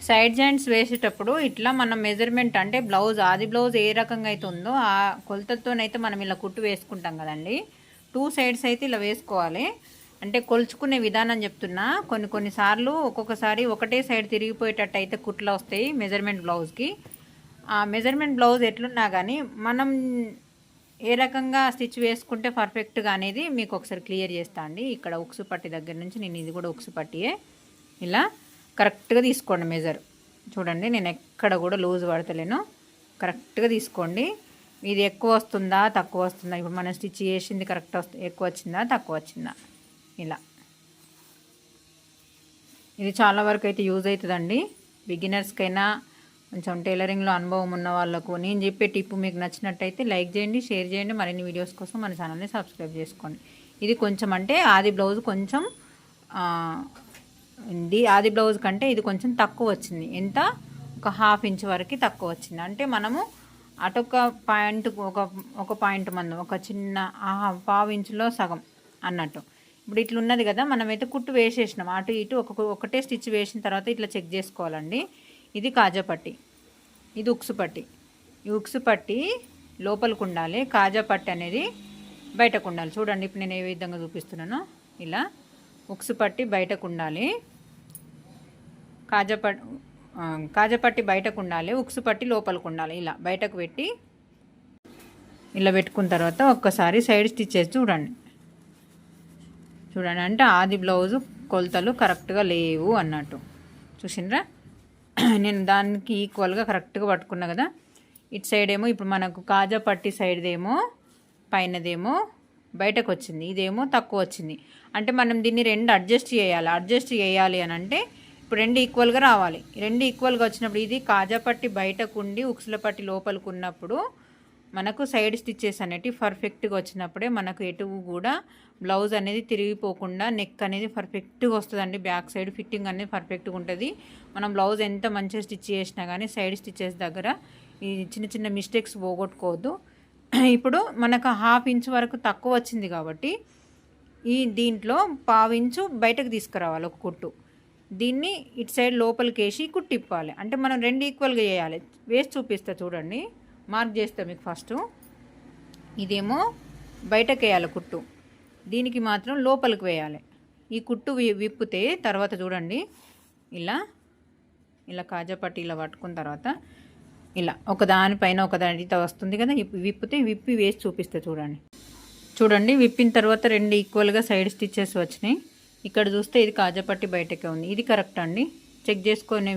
Side joints వేసేటప్పుడు ఇట్లా మనం మెజర్మెంట్ అంటే బ్లౌజ్ ఆది బ్లౌజ్ ఏ రకంగా అయితే ఉందో ఆ కొలతతోనైతే మనం ఇలా కుట్టు వేసుకుంటాం కదండి. 2 సైడ్స్ అయితే ఇలా వేసుకోవాలి. అంటే కొలుచుకునే విధానం చెప్తున్నా. కొన్నిసార్లు ఒక్కొక్కసారి ఒకటే సైడ్ తిరిగిపోయేటట్టు అయితే కుట్లు వస్తాయి మెజర్మెంట్ బ్లౌజ్కి. ఆ మెజర్మెంట్ బ్లౌజ్ ఎట్లున్నా కానీ మనం ఏ రకంగా స్టిచ్ వేసుకుంటే పర్ఫెక్ట్గా అనేది మీకు ఒకసారి క్లియర్ చేస్తా అండి. ఇక్కడ ఉక్సు పట్టి దగ్గర నుంచి నేను ఇది కూడా ఉక్సు పట్టియే ఇలా కరెక్ట్గా తీసుకోండి మెజర్. చూడండి నేను ఎక్కడ కూడా లూజ్ పడతలేను. కరెక్ట్గా తీసుకోండి. ఇది ఎక్కువ వస్తుందా తక్కువ వస్తుందా, ఇప్పుడు మనం స్టిచ్ చేసింది కరెక్ట్ ఎక్కువ వచ్చిందా తక్కువ వచ్చిందా, ఇలా. ఇది చాలా వరకు అయితే యూజ్ అవుతుందండి. బిగినర్స్కైనా కొంచెం టైలరింగ్లో అనుభవం ఉన్న వాళ్ళకు. నేను చెప్పే టిప్ మీకు నచ్చినట్టయితే లైక్ చేయండి, షేర్ చేయండి. మరిన్ని వీడియోస్ కోసం మన ఛానల్ని సబ్స్క్రైబ్ చేసుకోండి. ఇది కొంచెం అంటే ఆది బ్లౌజ్ కొంచెం ఆది బ్లౌజ్ కంటే ఇది కొంచెం తక్కువ వచ్చింది. ఎంత? ఒక 1/2 ఇంచ్ వరకు తక్కువ వచ్చింది. అంటే మనము అటొక పాయింట్ ఒక పాయింట్ మందం ఒక చిన్న 1/2 ఇంచులో సగం అన్నట్టు. ఇప్పుడు ఇట్లా ఉన్నది కదా, మనమైతే కుట్టు వేసేసినాం. అటు ఇటు ఒకటే స్టిచ్ వేసిన తర్వాత ఇట్లా చెక్ చేసుకోవాలండి. ఇది కాజా పట్టి, ఇది ఉక్సు పట్టి. ఈ ఉక్సు పట్టి లోపలికి ఉండాలి, కాజా పట్టి అనేది బయటకు ఉండాలి. చూడండి ఇప్పుడు నేను ఏ విధంగా చూపిస్తున్నానో ఇలా ఉక్సు పట్టి బయటకు ఉండాలి, కాజా పట్టి బయటకు ఉండాలి, ఉక్సు పట్టి లోపలికి ఉండాలి. ఇలా బయటకు పెట్టి ఇలా పెట్టుకున్న తర్వాత ఒక్కసారి సైడ్ స్టిచ్చెస్ చూడండి. అంటే ఆది బ్లౌజు కొలతలు కరెక్ట్గా లేవు అన్నట్టు. చూసిండ్రా? నేను దానికి ఈక్వల్గా కరెక్ట్గా పట్టుకున్నా కదా. ఇటు సైడ్ ఏమో ఇప్పుడు మనకు కాజా పట్టి సైడ్దేమో పైనదేమో బయటకు వచ్చింది, ఇదేమో తక్కువ వచ్చింది. అంటే మనం దీన్ని రెండు అడ్జస్ట్ చేయాలి అని అంటే ఇప్పుడు రెండు ఈక్వల్గా రావాలి. రెండు ఈక్వల్గా వచ్చినప్పుడు ఇది కాజా పట్టి బయటకు ఉండి ఉక్సుల పట్టి లోపలికి ఉన్నప్పుడు మనకు సైడ్ స్టిచ్చెస్ అనేవి పర్ఫెక్ట్గా వచ్చినప్పుడే మనకు ఎటు కూడా బ్లౌజ్ అనేది తిరిగిపోకుండా నెక్ అనేది పర్ఫెక్ట్గా వస్తుందండి. బ్యాక్ సైడ్ ఫిట్టింగ్ అనేది పర్ఫెక్ట్గా ఉంటుంది. మనం బ్లౌజ్ ఎంత మంచిగా స్టిచ్ చేసినా కానీ సైడ్ స్టిచ్చెస్ దగ్గర ఈ చిన్న మిస్టేక్స్ పోగొట్టుకోవద్దు. ఇప్పుడు మనకు 1/2 ఇంచ్ వరకు తక్కువ వచ్చింది కాబట్టి దీంట్లో 1/2 ఇంచు బయటకు తీసుకురావాలి ఒక కుట్టు. దీన్ని ఇటు సైడ్ లోపలికి వేసి కుట్టిప్పాలి. అంటే మనం రెండు ఈక్వల్గా చేయాలి. వేసి చూపిస్తా చూడండి, మార్క్ చేస్తా మీకు. ఫస్ట్ ఇదేమో బయటకు వేయాలి కుట్టు, దీనికి మాత్రం లోపలికి వేయాలి. ఈ కుట్టు విప్పితే తర్వాత చూడండి ఇలా కాజా పట్టి ఇలా పట్టుకున్న తర్వాత ఇలా ఒకదానిపైన ఒకదానితో వస్తుంది కదా. విప్పి వేసి చూపిస్తే చూడండి. విప్పిన తర్వాత రెండు ఈక్వల్గా సైడ్ స్టిచ్చెస్ వచ్చినాయి. ఇక్కడ చూస్తే ఇది కాజా పట్టి బయటకే ఉంది. ఇది కరెక్ట్ అండి. చెక్ చేసుకునే